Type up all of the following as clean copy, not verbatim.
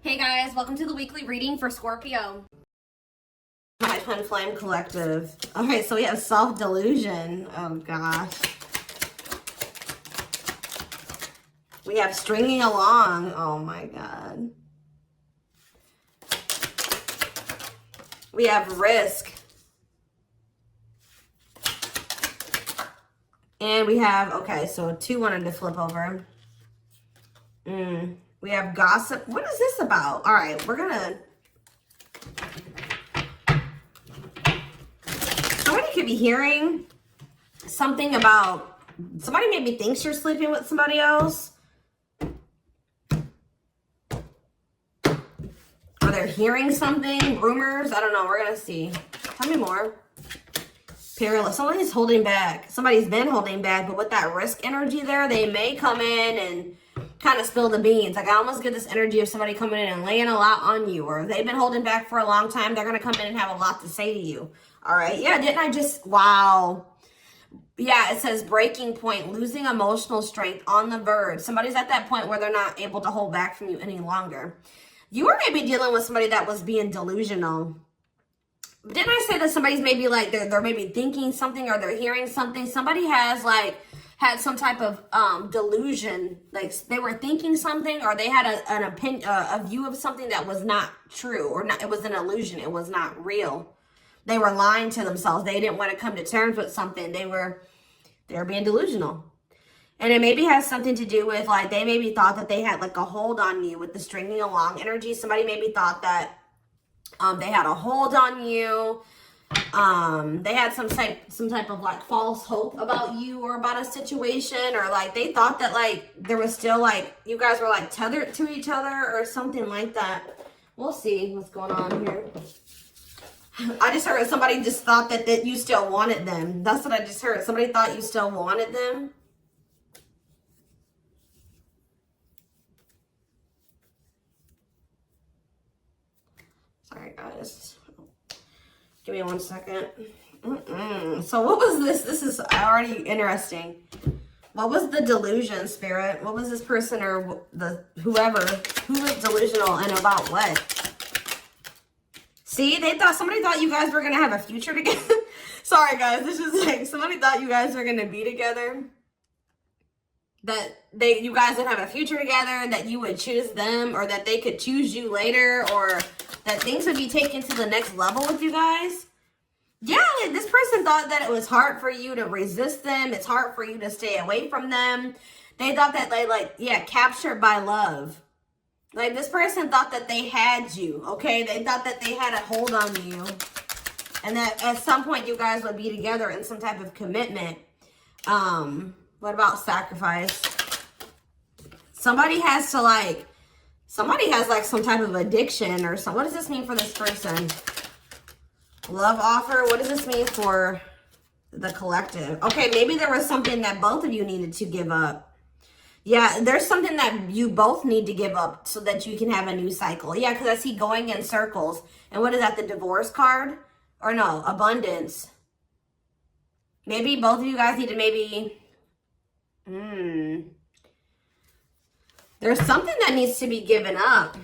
Hey guys, welcome to the weekly reading for Scorpio. My Twin Flame Collective. Okay, so we have self-delusion. Oh gosh. We have stringing along. Oh my god. We have risk. And we have, okay, so two wanted to flip over. We have gossip. What is this about? All right, we're gonna... Somebody could be hearing something about... Somebody maybe thinks you're sleeping with somebody else. Or they're hearing something, rumors. I don't know, we're gonna see. Tell me more. Perilous. Somebody's holding back. Somebody's been holding back, but with that risk energy there, they may come in and kind of spill the beans. Like I almost get this energy of somebody coming in and laying a lot on you, or they've been holding back for a long time. They're going to come in and have a lot to say to you. All right. Yeah. Didn't I just, wow. Yeah. It says breaking point, losing emotional strength, on the verge. Somebody's at that point where they're not able to hold back from you any longer. You were maybe dealing with somebody that was being delusional. Didn't I say that somebody's maybe like, they're maybe thinking something or they're hearing something? Somebody has like, had some type of delusion, like they were thinking something, or they had an opinion, a view of something that was not true, or not. It was an illusion. It was not real. They were lying to themselves. They didn't want to come to terms with something. They were being delusional, and it maybe has something to do with like they maybe thought that they had like a hold on you with the stringing along energy. Somebody maybe thought that they had a hold on you. They had some type of like false hope about you or about a situation, or like they thought that like there was still like you guys were like tethered to each other or something like that. We'll see what's going on here. I just heard somebody just thought that you still wanted them. That's what I just heard. Somebody thought you still wanted them. Sorry guys. Give me 1 second. So what was this? This is already interesting. What was the delusion, Spirit? What was this person or the whoever who was delusional and about what? See, somebody thought you guys were gonna have a future together. Sorry guys, this is like somebody thought you guys were gonna be together. That you guys would have a future together, that you would choose them, or that they could choose you later, or that things would be taken to the next level with you guys. Yeah, this person thought that it was hard for you to resist them. It's hard for you to stay away from them. They thought that they captured by love. Like this person thought that they had you, okay? They thought that they had a hold on you. And that at some point you guys would be together in some type of commitment. What about sacrifice? Somebody has some type of addiction or something. What does this mean for this person? Love offer. What does this mean for the collective? Okay, maybe there was something that both of you needed to give up. Yeah, there's something that you both need to give up so that you can have a new cycle. Yeah, because I see going in circles. And what is that, the divorce card? Or no, abundance. Maybe both of you guys need to maybe... There's something that needs to be given up.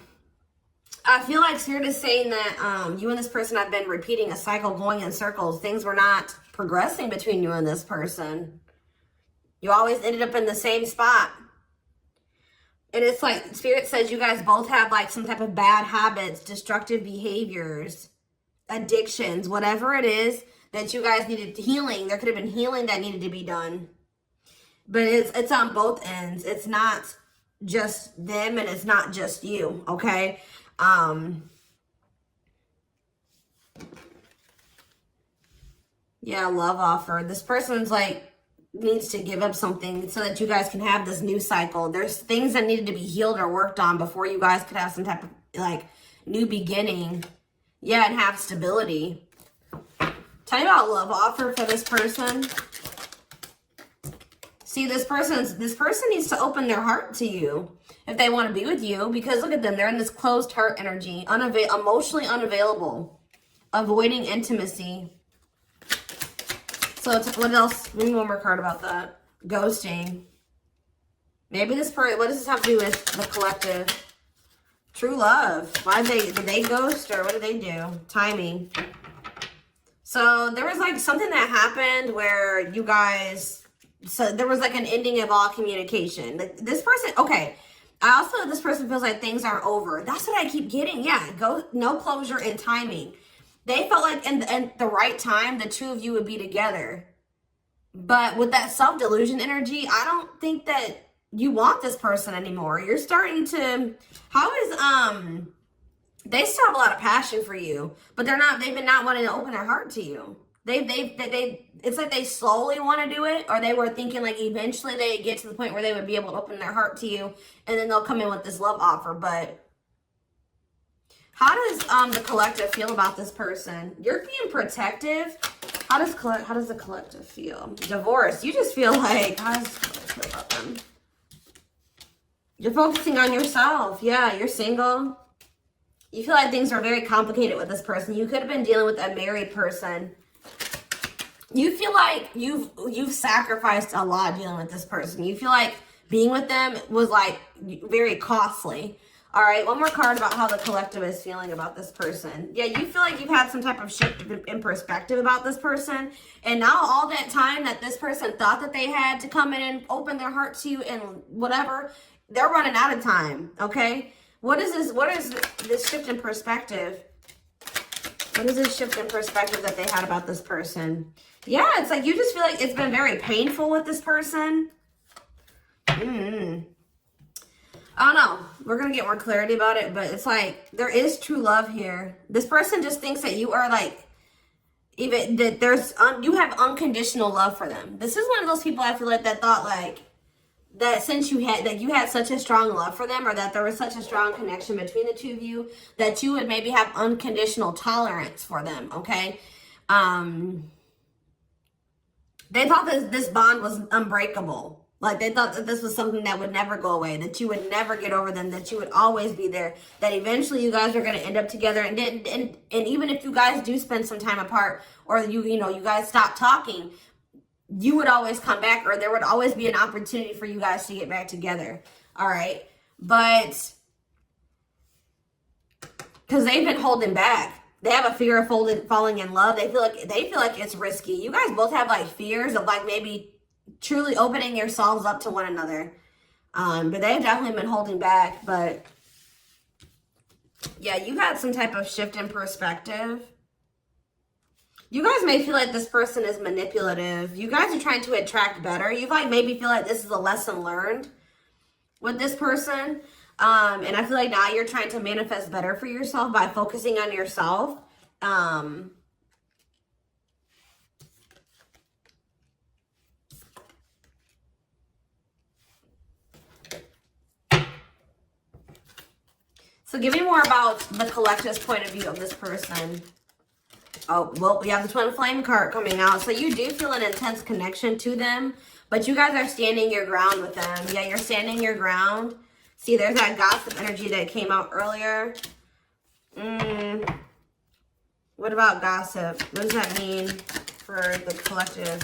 I feel like Spirit is saying that you and this person have been repeating a cycle, going in circles. Things were not progressing between you and this person. You always ended up in the same spot. And it's like Spirit says you guys both have like some type of bad habits, destructive behaviors, addictions, whatever it is that you guys needed healing. There could have been healing that needed to be done. But it's on both ends. It's not just them and it's not just you, okay? Yeah, love offer. This person's like needs to give up something so that you guys can have this new cycle. There's things that needed to be healed or worked on before you guys could have some type of like new beginning. Yeah, and have stability. Tell me about love offer for this person. See, this person needs to open their heart to you if they want to be with you, because look at them. They're in this closed heart energy, emotionally unavailable, avoiding intimacy. So what else? Maybe one more card about that. Ghosting. Maybe this person, what does this have to do with the collective? True love. Did they ghost or what did they do? Timing. So there was like something that happened where you guys, so there was like an ending of all communication. Like this person, okay. I also, this person feels like things aren't over. That's what I keep getting. Yeah, no closure and timing. They felt like in the right time, the two of you would be together. But with that self-delusion energy, I don't think that you want this person anymore. You're starting to, they still have a lot of passion for you, but they've been not wanting to open their heart to you. It's like they slowly want to do it, or they were thinking like eventually they get to the point where they would be able to open their heart to you, and then they'll come in with this love offer. But how does the collective feel about this person? You're being protective. How does the collective feel? Divorce. You just feel like, how does the collective feel about them? You're focusing on yourself. Yeah, you're single. You feel like things are very complicated with this person. You could have been dealing with a married person. You feel like you've sacrificed a lot dealing with this person. You feel like being with them was like very costly. All right, one more card about how the collective is feeling about this person. Yeah, you feel like you've had some type of shift in perspective about this person. And now all that time that this person thought that they had to come in and open their heart to you and whatever, they're running out of time, okay? What is this shift in perspective? What is this shift in perspective that they had about this person? Yeah, it's like you just feel like it's been very painful with this person. I don't know. We're going to get more clarity about it, but it's like there is true love here. This person just thinks that you are like, even that you have unconditional love for them. This is one of those people I feel like that thought like, that since you had such a strong love for them, or that there was such a strong connection between the two of you, that you would maybe have unconditional tolerance for them, okay? They thought that this bond was unbreakable. Like they thought that this was something that would never go away, that you would never get over them, that you would always be there, that eventually you guys are going to end up together. And even if you guys do spend some time apart, or you guys stop talking, you would always come back, or there would always be an opportunity for you guys to get back together. All right. But because they've been holding back. They have a fear of falling in love. They feel like it's risky. You guys both have like fears of like maybe truly opening yourselves up to one another. But they've definitely been holding back. But yeah, you've had some type of shift in perspective. You guys may feel like this person is manipulative. You guys are trying to attract better. You like maybe feel like this is a lesson learned with this person. And I feel like now you're trying to manifest better for yourself by focusing on yourself. So give me more about the collective's point of view of this person. Oh, well, we have the Twin Flame card coming out. So you do feel an intense connection to them, but you guys are standing your ground with them. Yeah, you're standing your ground. See, there's that gossip energy that came out earlier. What about gossip? What does that mean for the collective?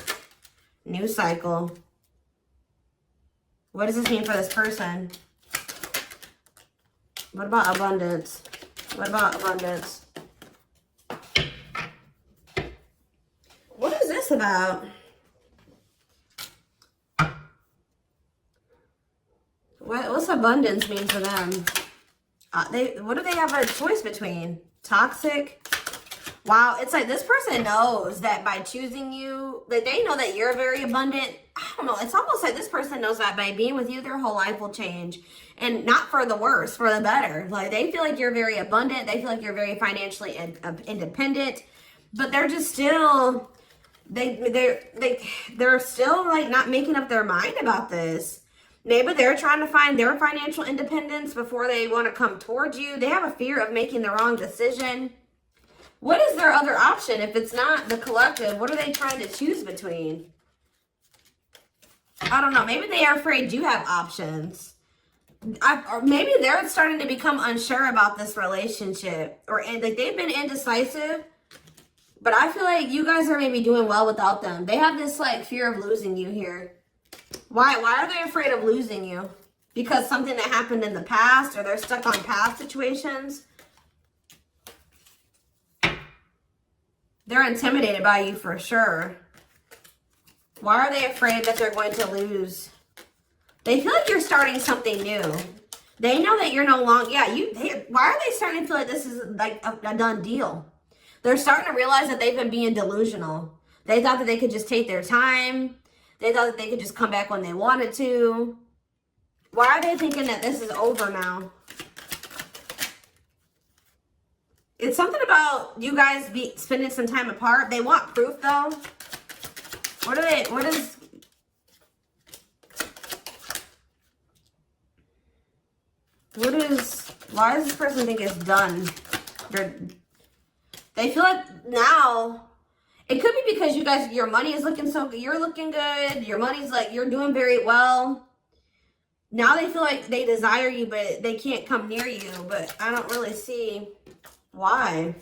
New cycle. What does this mean for this person? What about abundance? What about abundance? What is this about? What's abundance mean for them? What do they have a choice between? Toxic? Wow, it's like this person knows that by choosing you, that they know that you're very abundant. I don't know. It's almost like this person knows that by being with you, their whole life will change. And not for the worse, for the better. Like they feel like you're very abundant. They feel like you're very financially independent. But they're just still, they're still like not making up their mind about this. Maybe they're trying to find their financial independence before they want to come towards you. They have a fear of making the wrong decision. What is their other option if it's not the collective? What are they trying to choose between? I don't know. Maybe they are afraid you have options. Or maybe they're starting to become unsure about this relationship. Or like they've been indecisive. But I feel like you guys are maybe doing well without them. They have this like fear of losing you here. Why are they afraid of losing you? because something that happened in the past, or they're stuck on past situations. They're intimidated by you for sure. Why are they afraid that they're going to lose? They feel like you're starting something new. They know that you're no longer, why are they starting to feel like this is like a done deal? They're starting to realize that they've been being delusional. They thought that they could just take their time. They thought that they could just come back when they wanted to. Why are they thinking that this is over now? It's something about you guys spending some time apart. They want proof though. Why does this person think it's done? They feel like now, it could be because you guys, your money is looking so good. You're looking good. Your money's like, you're doing very well. Now they feel like they desire you, but they can't come near you. But I don't really see why.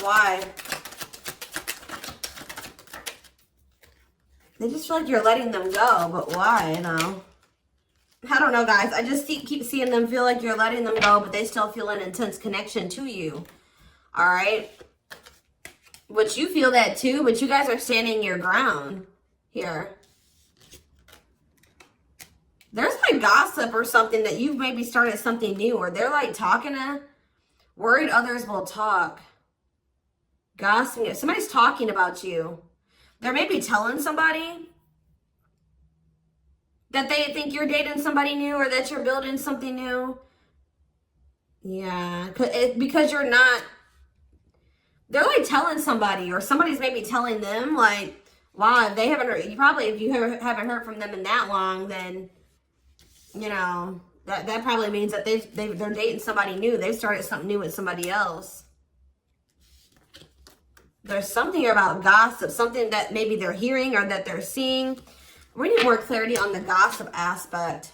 Why? They just feel like you're letting them go, but why? No. I don't know, guys. I just keep seeing them feel like you're letting them go, but they still feel an intense connection to you. All right? Which you feel that too, but you guys are standing your ground here. There's like gossip or something that you've maybe started something new, or they're like talking to, worried others will talk. Gossiping. Somebody's talking about you. They're maybe telling somebody that they think you're dating somebody new, or that you're building something new. Yeah, because you're not. They're like telling somebody, or somebody's maybe telling them, like, wow, if they haven't heard, if you haven't heard from them in that long, then, you know, that probably means that they're dating somebody new. They've started something new with somebody else. There's something here about gossip, something that maybe they're hearing or that they're seeing. We need more clarity on the gossip aspect.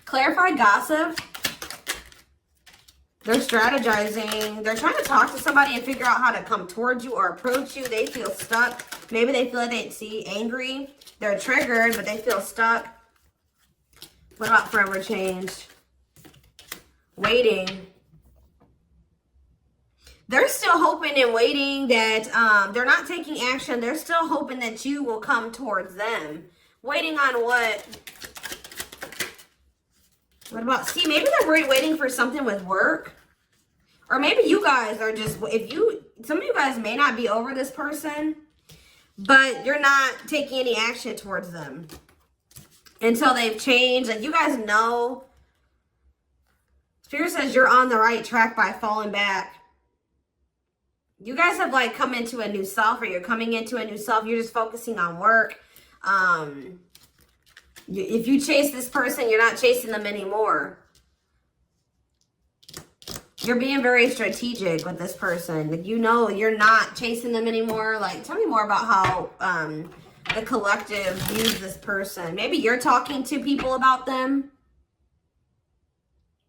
Clarify gossip. They're strategizing. They're trying to talk to somebody and figure out how to come towards you or approach you. They feel stuck. Maybe they feel like they angry. They're triggered, but they feel stuck. What about forever change? Waiting. They're still hoping and waiting that they're not taking action. They're still hoping that you will come towards them. Waiting on what? What about, see, maybe they're waiting for something with work. Or maybe you guys are just, some of you guys may not be over this person, but you're not taking any action towards them until they've changed. And you guys know, Spirit says you're on the right track by falling back. You guys have like come into a new self, or you're coming into a new self. You're just focusing on work. If you chase this person, you're not chasing them anymore. You're being very strategic with this person. You know you're not chasing them anymore. Like, tell me more about how the collective views this person. Maybe you're talking to people about them.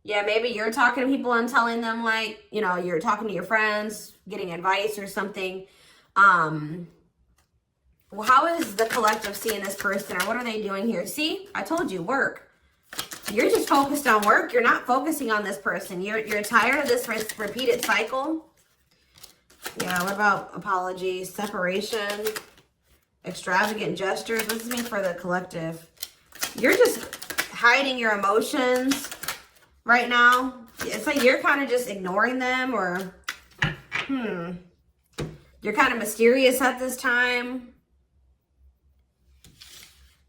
Yeah, maybe you're talking to people and telling them, like, you know, you're talking to your friends, getting advice or something. Well, how is the collective seeing this person, or what are they doing here? See, I told you, work. You're just focused on work. You're not focusing on this person. You're tired of this repeated cycle. Yeah, what about apologies, separation, extravagant gestures? What does this mean for the collective? You're just hiding your emotions right now. It's like you're kind of just ignoring them, or you're kind of mysterious at this time.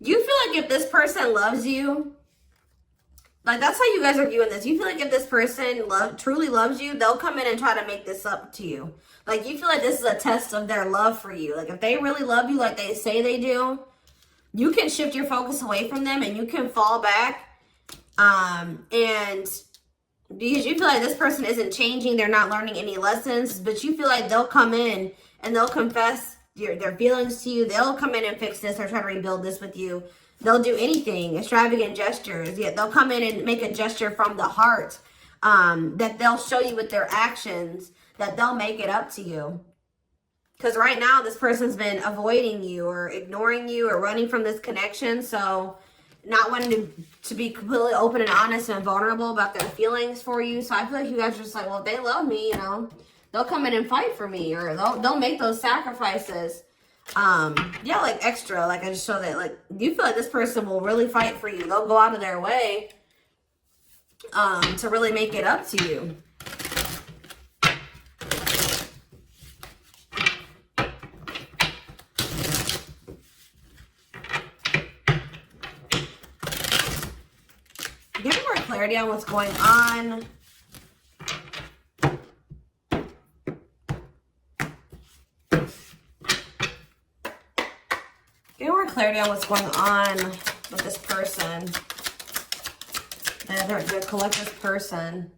You feel like if this person loves you, like that's how you guys are viewing this. You feel like if this person truly loves you, they'll come in and try to make this up to you. Like you feel like this is a test of their love for you. Like if they really love you like they say they do, you can shift your focus away from them and you can fall back. And because you feel like this person isn't changing, they're not learning any lessons, but you feel like they'll come in and they'll confess their feelings to you. They'll come in and fix this or try to rebuild this with you. They'll do anything, extravagant gestures. Yeah, they'll come in and make a gesture from the heart that they'll show you with their actions, that they'll make it up to you. Because right now, this person's been avoiding you or ignoring you or running from this connection. So not wanting to be completely open and honest and vulnerable about their feelings for you. So I feel like you guys are just like, well, if they love me, you know, they'll come in and fight for me, or they'll make those sacrifices. Yeah, like extra. Like I just show that, like, you feel like this person will really fight for you. They'll go out of their way to really make it up to you. Give me more clarity on what's going on. Give me more clarity on what's going on with this person. The collective person.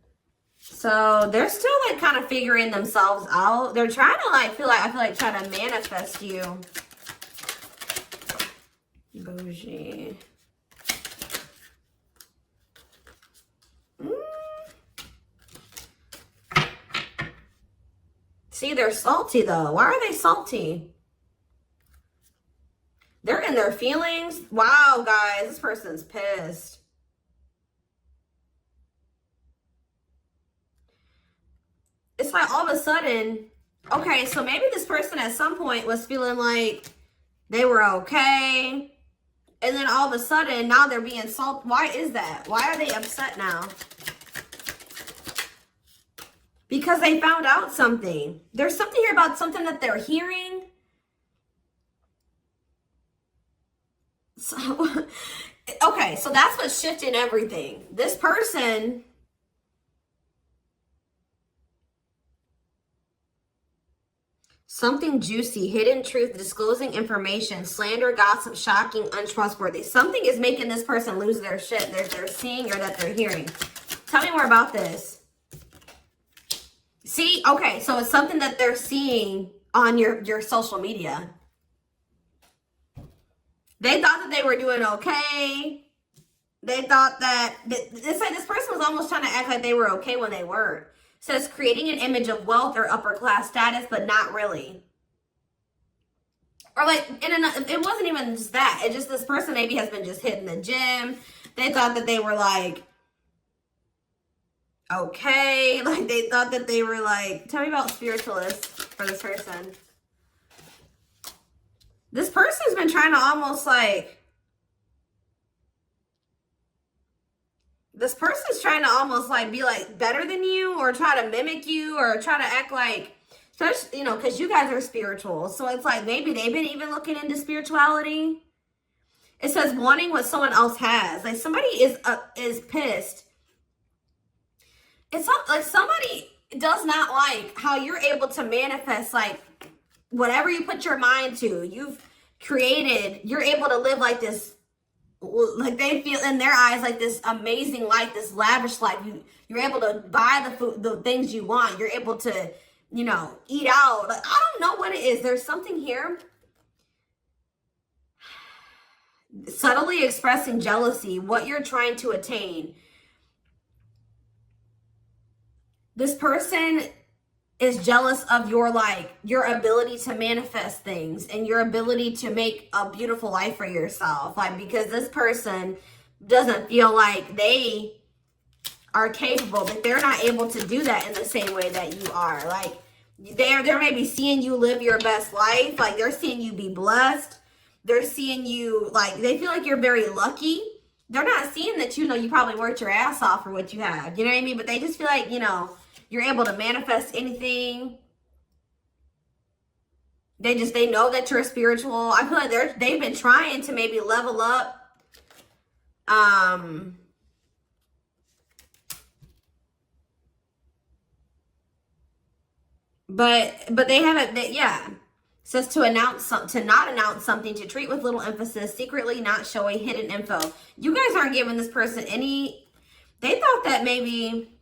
So they're still like kind of figuring themselves out. They're trying to I feel like trying to manifest you. Bougie. See, they're salty though. Why are they salty? They're in their feelings. Wow, guys, this person's pissed. It's like all of a sudden, okay, so maybe this person at some point was feeling like they were okay. And then all of a sudden, now they're being salty. Why is that? Why are they upset now? Because they found out something. There's something here about something that they're hearing. So, okay, so that's what's shifting everything. This person, something juicy, hidden truth, disclosing information, slander, gossip, shocking, untrustworthy. Something is making this person lose their shit that they're seeing or that they're hearing. Tell me more about this. See, okay, so it's something that they're seeing on your social media. They thought that they were doing okay. They thought that, it's like this person was almost trying to act like they were okay when they weren't. It says creating an image of wealth or upper class status, but not really. Or like, it wasn't even just that. It just, this person maybe has been just hitting the gym. They thought that they were like, okay. Like they thought that they were like, tell me about spiritualists for this person. This person's been trying to almost like, this person's trying to almost like be like better than you, or try to mimic you, or try to act like, you know, because you guys are spiritual. So it's like maybe they've been even looking into spirituality. It says wanting what someone else has. Like somebody is pissed. It's not like somebody does not like how you're able to manifest like whatever you put your mind to. You've created, you're able to live like this, like they feel in their eyes like this amazing life, this lavish life. You're able to buy the food, the things you want. You're able to, you know, eat out. Like, I don't know what it is. There's something here. Subtly expressing jealousy, what you're trying to attain. This person is jealous of your ability to manifest things and your ability to make a beautiful life for yourself. Like, because this person doesn't feel like they are capable, that they're not able to do that in the same way that you are. Like, they're maybe seeing you live your best life. Like, they're seeing you be blessed. They're seeing you, like, they feel like you're very lucky. They're not seeing that, you know, you probably worked your ass off for what you have. You know what I mean? But they just feel like, you know, you're able to manifest anything. They know that you're spiritual. I feel like they've been trying to maybe level up. But they haven't, yeah. It says to not announce something, to treat with little emphasis, secretly not showing hidden info. You guys aren't giving this person any, they thought that maybe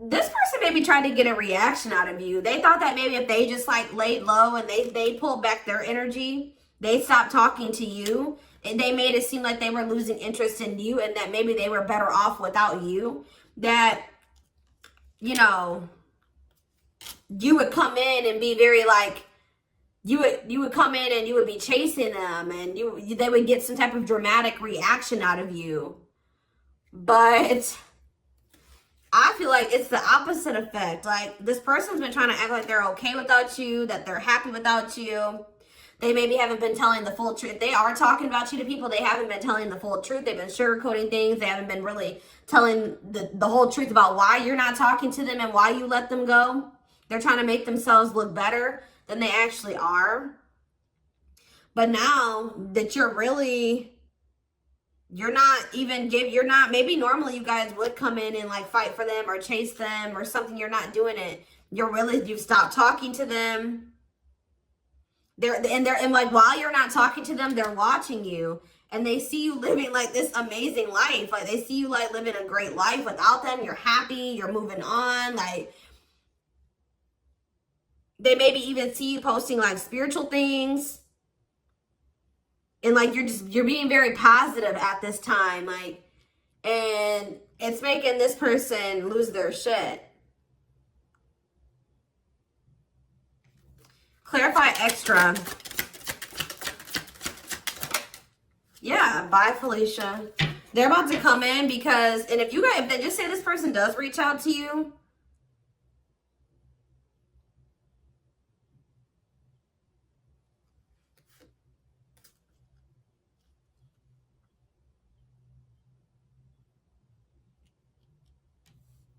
this person maybe tried to get a reaction out of you. They thought that maybe if they just like laid low and they pulled back their energy, they stopped talking to you, and they made it seem like they were losing interest in you, and that maybe they were better off without you. That, you know, you would come in and be very like, you would come in and you would be chasing them, and they would get some type of dramatic reaction out of you. But I feel like it's the opposite effect. Like, this person's been trying to act like they're okay without you, that they're happy without you. They maybe haven't been telling the full truth. They are talking about you to people. They haven't been telling the full truth. They've been sugarcoating things. They haven't been really telling the whole truth about why you're not talking to them and why you let them go. They're trying to make themselves look better than they actually are. But now that maybe normally you guys would come in and like fight for them or chase them or something. You're not doing it. You've stopped talking to them. And like, while you're not talking to them, they're watching you, and they see you living like this amazing life. Like, they see you like living a great life without them. You're happy, you're moving on. Like, they maybe even see you posting like spiritual things. And like, you're being very positive at this time. Like, and it's making this person lose their shit. Clarify extra. Yeah, bye, Felicia. They're about to come in because, and if they just say this person does reach out to you,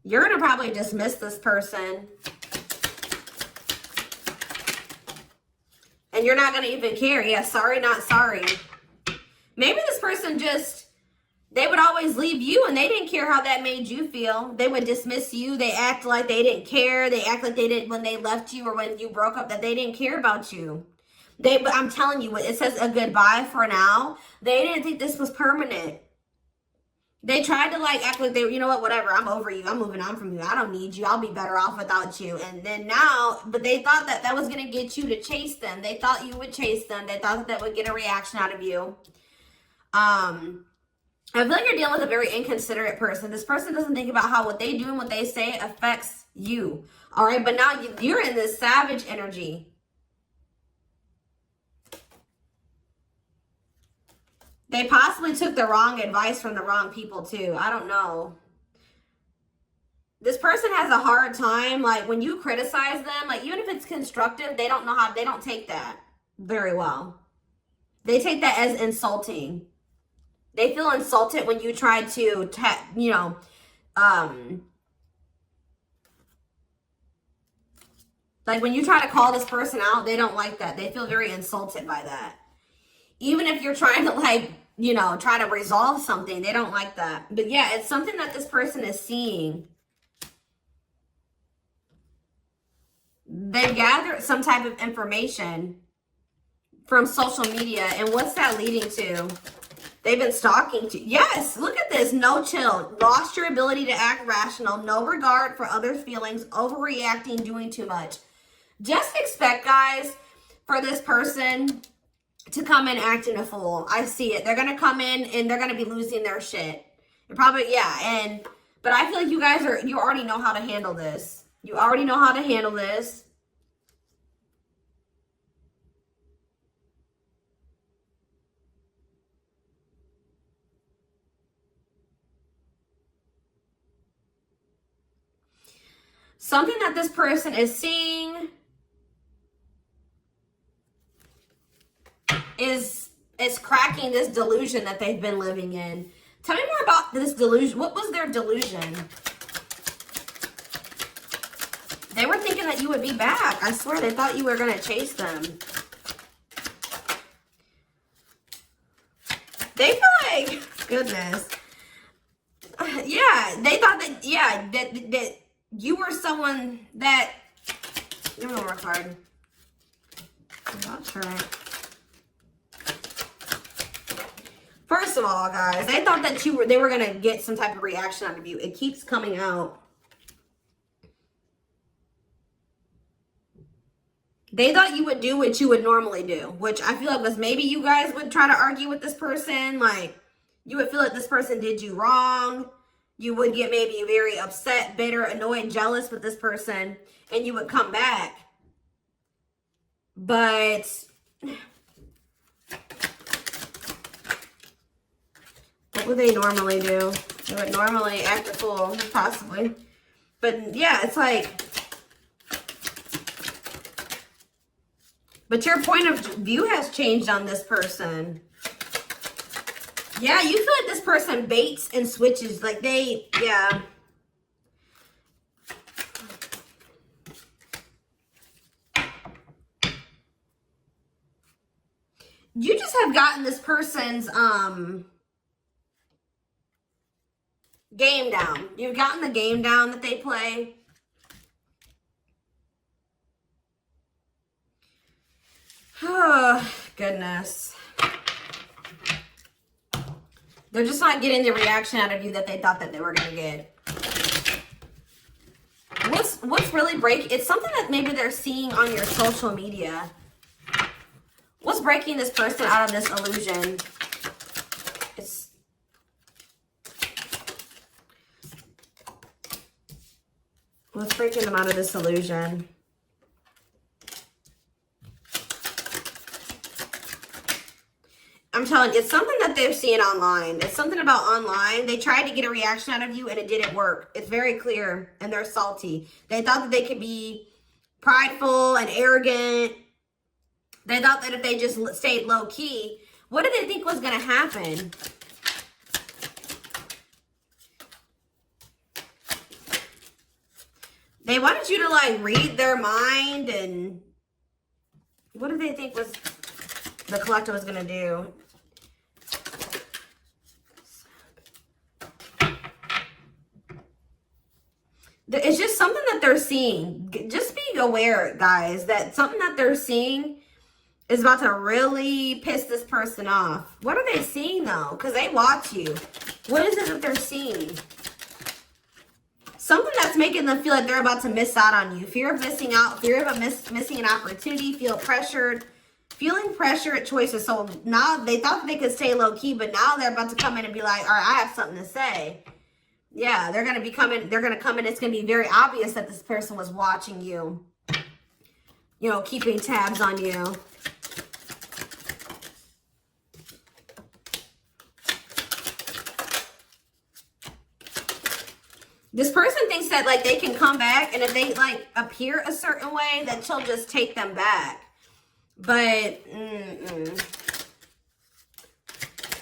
you're going to probably dismiss this person. And you're not going to even care. Yeah, sorry, not sorry. Maybe this person they would always leave you and they didn't care how that made you feel. They would dismiss you. They act like they didn't care. They act like they didn't when they left you or when you broke up, that they didn't care about you. But I'm telling you, it says a goodbye for now. They didn't think this was permanent. They tried to like act like you know what, whatever, I'm over you. I'm moving on from you. I don't need you. I'll be better off without you. And then now, but they thought that was going to get you to chase them. They thought you would chase them. They thought that would get a reaction out of you. I feel like you're dealing with a very inconsiderate person. This person doesn't think about how what they do and what they say affects you. All right, but now you're in this savage energy. They possibly took the wrong advice from the wrong people too. I don't know. This person has a hard time, like when you criticize them, like even if it's constructive, they don't take that very well. They take that as insulting. They feel insulted when you try to, like when you try to call this person out, they don't like that. They feel very insulted by that. Even if you're trying to try to resolve something, they don't like that. But yeah, it's something that this person is seeing. They gathered some type of information from social media. And what's that leading to? They've been stalking you. Yes, look at this. No chill. Lost your ability to act rational. No regard for others' feelings. Overreacting, doing too much. Just expect, guys, for this person to come in acting a fool. I see it. They're going to come in and they're going to be losing their shit. Probably, yeah. But I feel like you already know how to handle this. You already know how to handle this. Something that this person is seeing is cracking this delusion that they've been living in. Tell me more about this delusion. What was their delusion? They were thinking that you would be back. I swear they thought you were going to chase them. They feel like, goodness. Yeah, they thought that, yeah, that you were someone that, give me one more card. That's right. First of all, guys, they thought that they were going to get some type of reaction out of you. It keeps coming out. They thought you would do what you would normally do, which I feel like was maybe you guys would try to argue with this person. Like, you would feel like this person did you wrong. you would get maybe very upset, bitter, annoyed, jealous with this person, and you would come back. But what would they normally do? They would normally act a fool, possibly. But yeah, it's like, but your point of view has changed on this person. Yeah, you feel like this person baits and switches. Like yeah. You just have gotten this person's game down. You've gotten the game down that they play. Oh, goodness. They're just not getting the reaction out of you that they thought that they were going to get. What's really breaking? It's something that maybe they're seeing on your social media. What's breaking this person out of this illusion? What's breaking them out of this illusion? I'm telling you, it's something that they're seeing online. It's something about online. They tried to get a reaction out of you and it didn't work. It's very clear, and they're salty. They thought that they could be prideful and arrogant. They thought that if they just stayed low key, what did they think was going to happen? They wanted you to like read their mind, and what did they think was the collective was going to do? It's just something that they're seeing. Just be aware, guys, that something that they're seeing is about to really piss this person off. What are they seeing, though? Because they watch you. What is it that they're seeing? Something that's making them feel like they're about to miss out on you. Fear of missing out. Fear of missing an opportunity. Feel pressured. Feeling pressure at choices. So now they thought they could stay low key, but now they're about to come in and be like, all right, I have something to say. Yeah, they're going to be coming. They're going to come in. It's going to be very obvious that this person was watching you. You know, keeping tabs on you. This person thinks that, like, they can come back, and if they, like, appear a certain way, that she'll just take them back. But,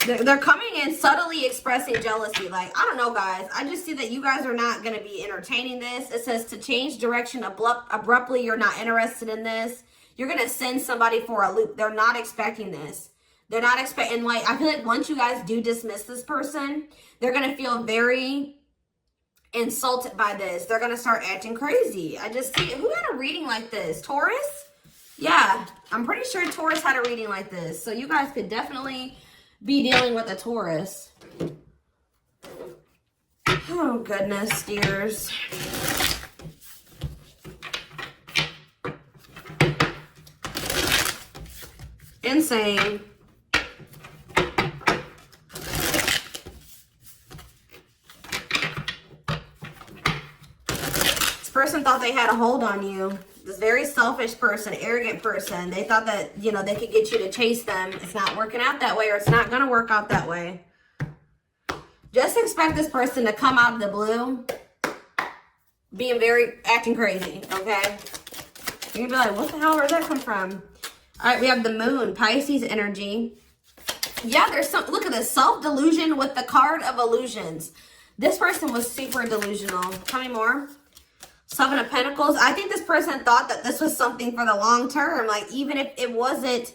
They're coming in subtly expressing jealousy. Like, I don't know, guys. I just see that you guys are not going to be entertaining this. It says to change direction abruptly. You're not interested in this. You're going to send somebody for a loop. They're not expecting this. They're not expecting, like, I feel like once you guys do dismiss this person, they're going to feel very insulted by this. They're going to start acting crazy. I just see, who had a reading like this? Taurus? Yeah, I'm pretty sure Taurus had a reading like this. So you guys could definitely be dealing with a Taurus. Oh, goodness, dears. Insane. This person thought they had a hold on you. This very selfish person, arrogant person. They thought that, you know, they could get you to chase them. It's not working out that way, or it's not going to work out that way. Just expect this person to come out of the blue being acting crazy, okay? You're going to be like, what the hell, where'd that come from? All right, we have the moon, Pisces energy. Yeah, there's some, look at this, self-delusion with the card of illusions. This person was super delusional. Tell me more. Seven of Pentacles. I think this person thought that this was something for the long term. Like, even if it wasn't,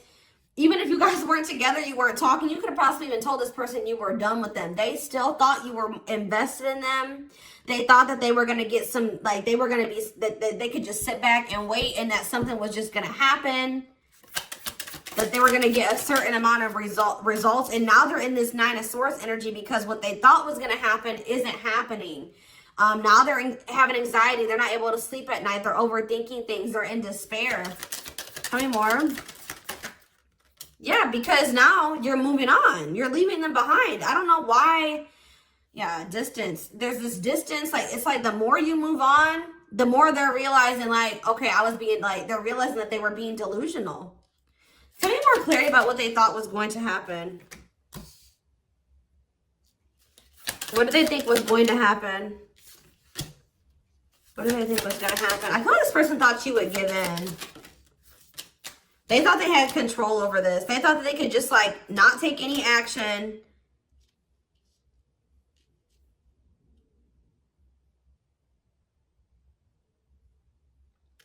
even if you guys weren't together, you weren't talking, you could have possibly even told this person you were done with them. They still thought you were invested in them. They thought that they were going to get some, like, they were going to be, that they could just sit back and wait, and that something was just going to happen. That they were going to get a certain amount of results. And now they're in this Nine of Swords energy because what they thought was going to happen isn't happening. Now they're having anxiety. They're not able to sleep at night. They're overthinking things. They're in despair. Tell me more. Yeah, because now you're moving on. You're leaving them behind. I don't know why Yeah, distance. There's this distance. Like, it's like the more you move on, the more they're realizing, like, okay, I was being, like, they're realizing that they were being delusional. Tell me more clarity about what they thought was going to happen. What did they think was going to happen? What did they think was going to happen? I thought this person thought she would give in. They thought they had control over this. They thought that they could just, like, not take any action.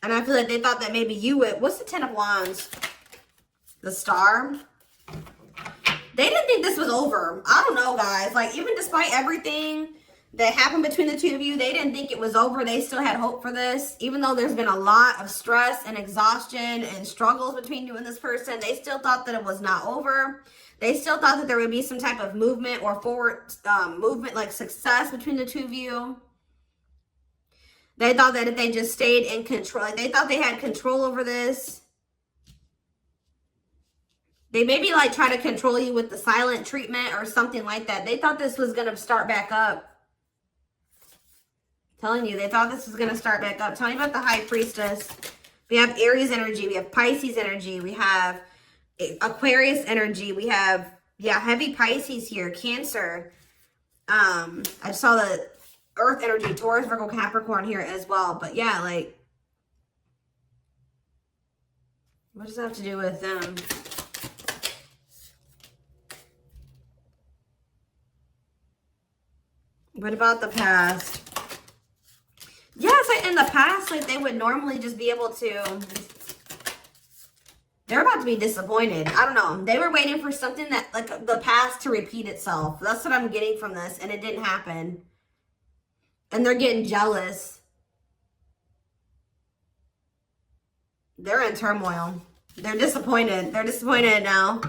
And I feel like they thought that maybe you would. What's the Ten of Wands? The Star. They didn't think this was over. I don't know, guys. Like, even despite everything that happened between the two of you, they didn't think it was over. They still had hope for this. Even though there's been a lot of stress and exhaustion and struggles between you and this person, they still thought that it was not over. They still thought that there would be some type of movement or forward movement, like success between the two of you. They thought that if they just stayed in control, like they thought they had control over this. They maybe like try to control you with the silent treatment or something like that. They thought this was going to start back up. Telling you, they thought this was going to start back up. Tell me about the High Priestess. We have Aries energy. We have Pisces energy. We have Aquarius energy. We have, yeah, heavy Pisces here. Cancer. I saw the Earth energy. Taurus, Virgo, Capricorn here as well. But yeah, like, what does that have to do with them? What about the past? Yeah, it's like in the past, like they would normally just be able to. They're about to be disappointed. I don't know. They were waiting for something that, like, the past to repeat itself. That's what I'm getting from this, and it didn't happen. And they're getting jealous. They're in turmoil. They're disappointed. They're disappointed now.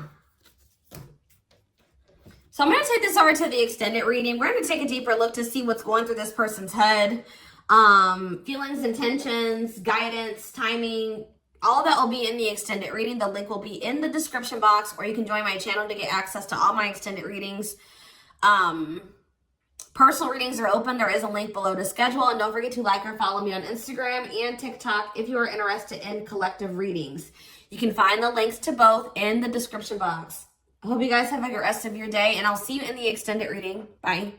So I'm going to take this over to the extended reading. We're going to take a deeper look to see what's going through this person's head. Feelings, intentions, guidance, timing, all that will be in the extended reading. The link will be in the description box, or you can join my channel to get access to all my extended readings. Personal readings are open. There is a link below to schedule. And don't forget to like or follow me on Instagram and TikTok if you are interested in collective readings. You can find the links to both in the description box. I hope you guys have a good rest of your day, and I'll see you in the extended reading. Bye.